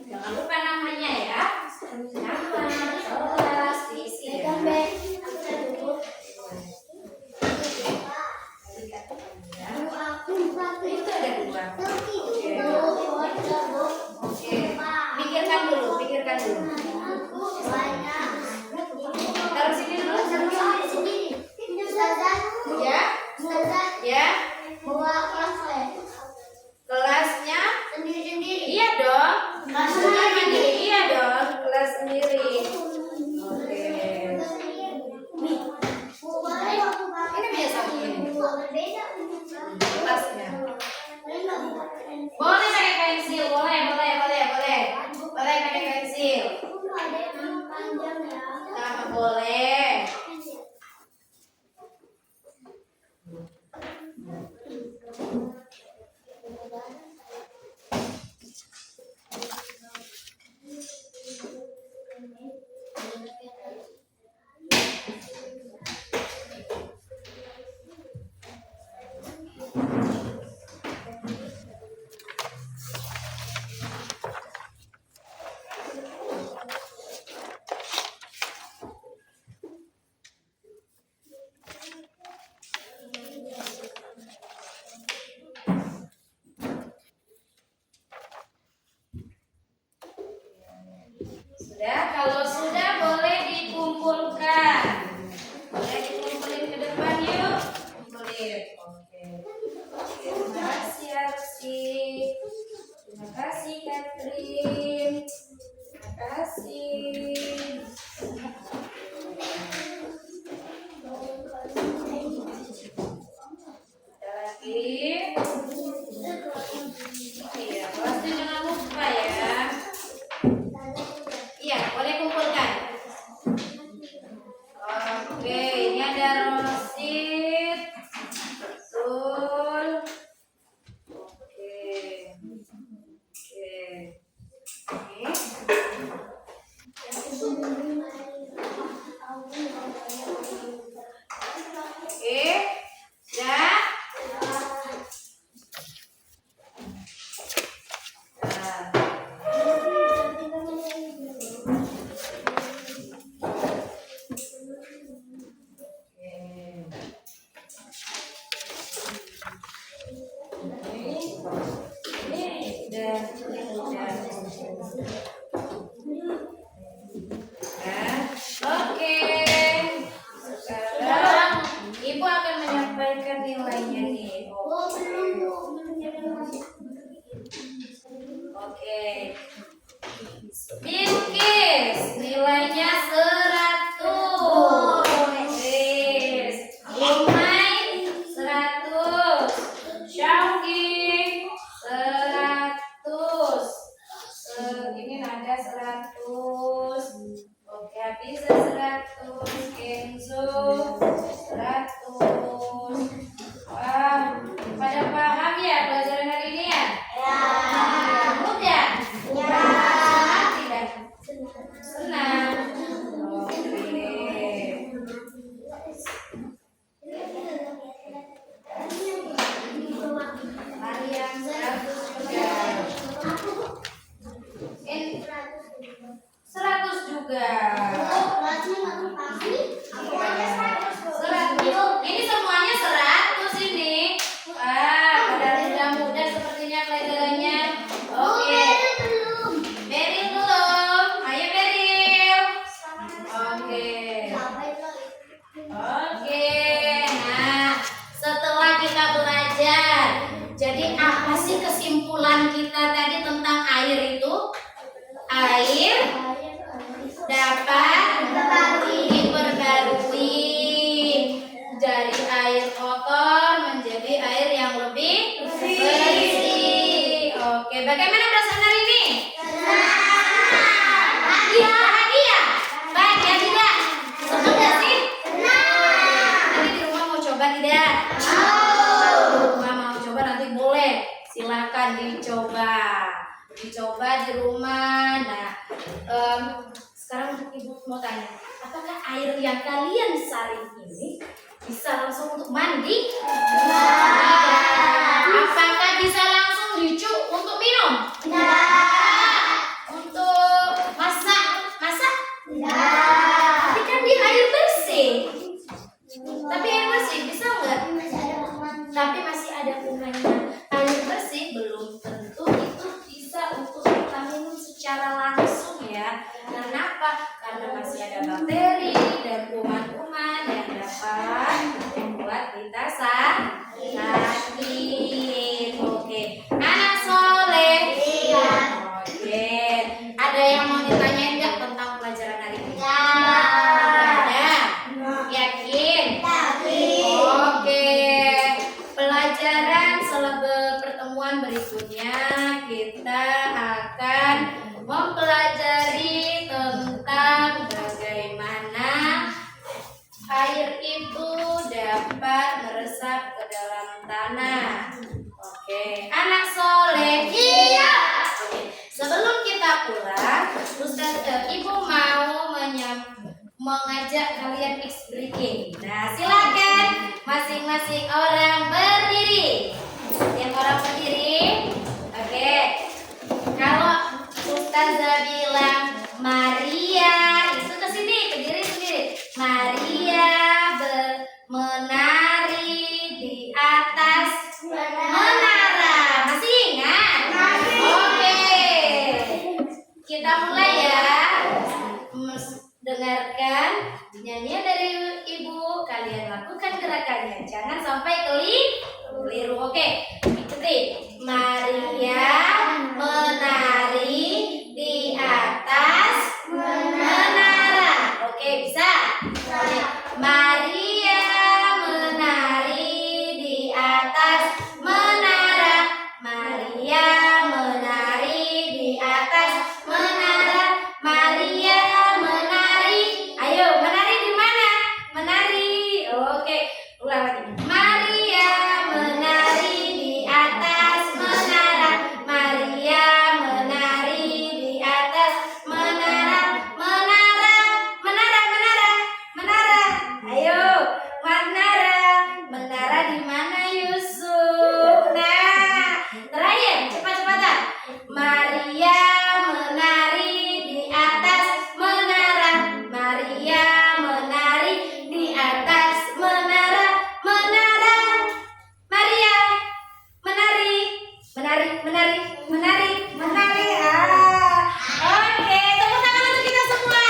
Jangan lupa namanya ya. Nama, kelas, diisi ya. Itu ada 2. Oke. Pikirkan dulu. Taruh sini dulu. Ya. Ya. Kelasnya iya dong. Maksudnya mandiri iya dong. Kelas sendiri. Oke. Ini biasa ini. Kelasnya. Boleh pakai pensil, boleh. Boleh pakai pensil. Nah, boleh. Sudah, kalau sudah boleh dikumpulkan. Boleh dikumpulin ke depan yuk. Kumpulin. Oke. Terima kasih Arsi. Terima kasih Catherine. Terima kasih. Ada lagi. Iya, kelasnya jangan lupa ya. Iya, boleh kumpulkan. Oke, ini ada Rosid. Betul. Oke. Ya. Oke. Sekarang Ibu akan menyampaikan nilainya nih. Oke. Bilkis. Senang. Oke. Lari yang 100 juga. 100 juga. 100. Ini semuanya 100 ini. Wah, pada muda-muda sepertinya pelajarannya. Oke. Beril belum? Ayo Beril. Oke. Oke. Nah, setelah kita belajar, jadi apa sih kesimpulan kita tadi tentang air itu? Air dapat diperbarui dari air kotor menjadi air yang lebih bersih. Oke, bagaimana perasaan hari ini? Hadiah. Baik ya tidak? Senang gak sih? Nanti di rumah mau coba tidak? Rumah mau coba nanti boleh. Silakan dicoba di rumah. Nah, sekarang ibu mau tanya, apakah air yang kalian saring ini bisa langsung untuk mandi? Apakah bisa langsung dicuci untuk minum? Untuk masak? Tapi kan dia air bersih. Tapi air bersih bisa nggak? Tapi masih ada kumannya. Air bersih belum tentu itu bisa untuk kita minum secara langsung ya. Kenapa? Karena masih ada bakteri dan kuman-kuman yang dapat membuat kita sakit. Oke, anak soleh. Oke, ada yang mau ditanyain nggak tentang pelajaran hari ini? Ada. Yakin? Oke. Pelajaran pertemuan berikutnya kita akan mempelajari tentang bagaimana air itu dapat meresap ke dalam tanah. Oke, anak soleh. Iya. Oke. Sebelum kita pulang, Ibu mau mengajak kalian ice breaking. Nah, silakan masing-masing orang berdiri. Yang orang berdiri. Oke. Kalau Ustazah bilang Maria, itu ke sini, berdiri sendiri. Maria menari di atas menara. Masih ingat? Oke. Kita mulai ya. Dengarkan nyanyian dari Ibu, kalian lakukan gerakannya. Jangan sampai keliru. Oke. Ikuti. Maria menari di atas menara. Oke, bisa? Oke. Maria menari di atas menara. Maria menari di atas menara. Maria menari. Ayo, menari di mana? Menari. Oke, ulang lagi. Maria menari di atas menara. Maria menari di atas menara. Menara. Ayo, menara di mana Yusuf? Nah, terakhir, cepat-cepatan. Maria menari di atas menara. Maria menari di atas menara. Maria menari. Oke, tepuk tangan untuk kita semua.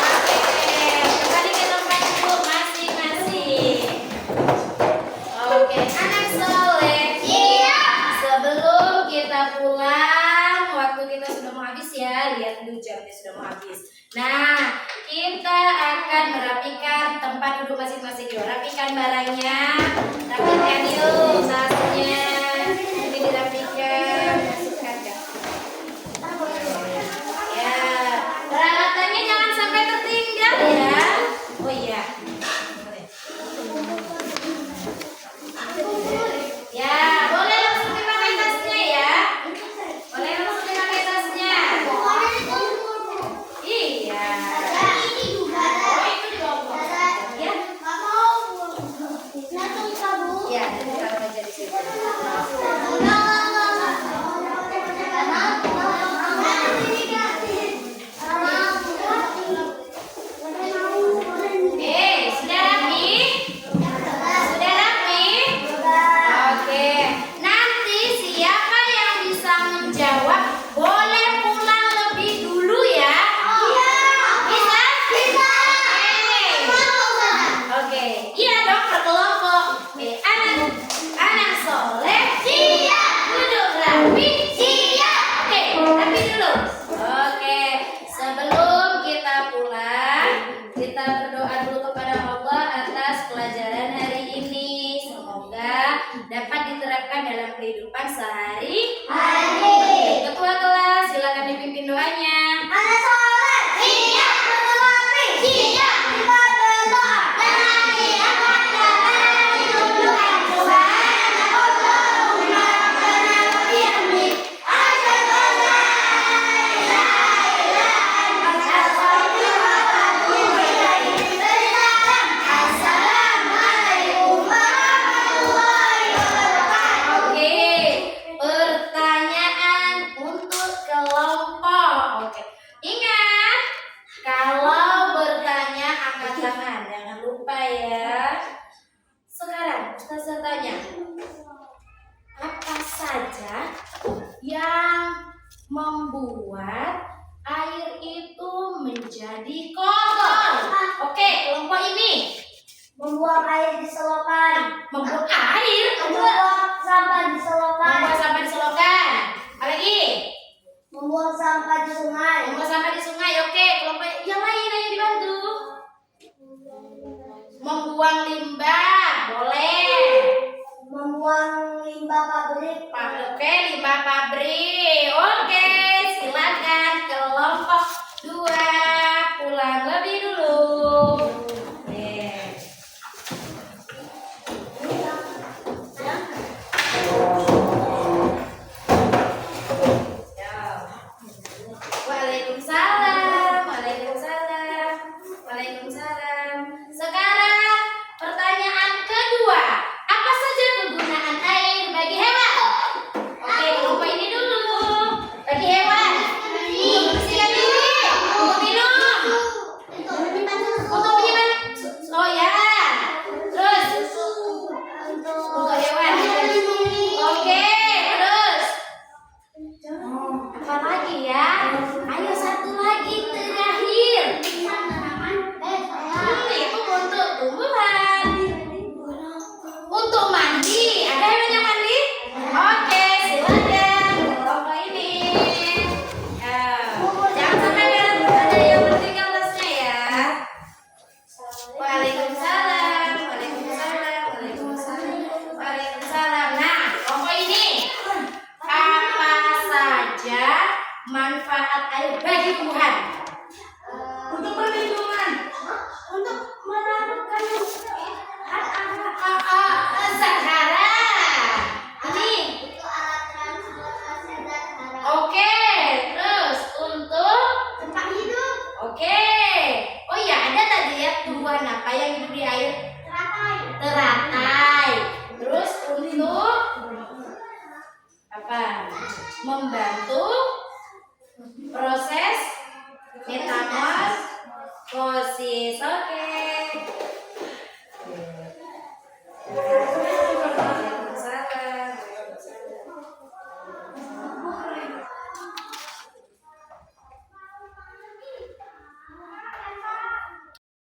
Oke, kembali ke tempat duduk masing-masing. Oke, anak soleh. Iya. Sebelum kita pulang, waktu kita sudah mau habis ya. Lihat dulu jamnya sudah mau habis. Nah, kita akan merapikan tempat duduk masing-masing. Yuk, rapikan barangnya. Rapikan yuk tasnya. Ini dirapikan. Masukkan ya. Ya, peralatannya jangan sampai tertinggal ya. Oh iya. Ya, boleh langsung dipakai tasnya ya. Boleh langsung dipakai tasnya. Oke. Ingat, kalau bertanya angkat tangan, jangan lupa ya. Sekarang Ustazah tanya, apa saja yang membuat air itu menjadi kotor? Oke, kelompok ini Membuang air di selokan. membuang air, Membuang sampah di selokan. membuang sampah di selokan. Apa lagi? Membuang sampah di sungai. Membuang sampah di sungai. Oke, kelompok yang lain ayo dibantu. Membuang limbah, boleh. Membuang limbah pabrik. Oke, limbah pabrik. Oke, silakan kelompok 2 pulang lebih dulu. Waalaikumsalam, waalaikumsalam, waalaikumsalam. Sekarang pertanyaan kedua, apa saja kegunaan air bagi hewan? Oke, kelompok ini dulu. Bagi hewan, untuk membersihkan diri, untuk minum, untuk menyimpan. Oh ya, terus untuk hewan. Oke, terus. Apa lagi ya? Ayo satu lagi terakhir. Itu untuk tumbuhan. Untuk mandi. Ada hewan yang mandi? Oke, silakan. Kelompok ini. Jangan sampai ada yang meninggal tasnya ya. Waalaikumsalam. Waalaikumsalam. Waalaikumsalam. Waalaikumsalam. Nah, kelompok ini. Apa saja manfaat air bagi tumbuhan? Untuk perlindungan, untuk menaruhkan zat hara. Ini Itu alat transportasi zat hara. oke. Terus untuk Tempat hidup. oke. Oh iya, ada tadi ya tumbuhan apa yang hidup di air? Teratai. Teratai. Terus untuk apa? Membantu proses metamorfosis.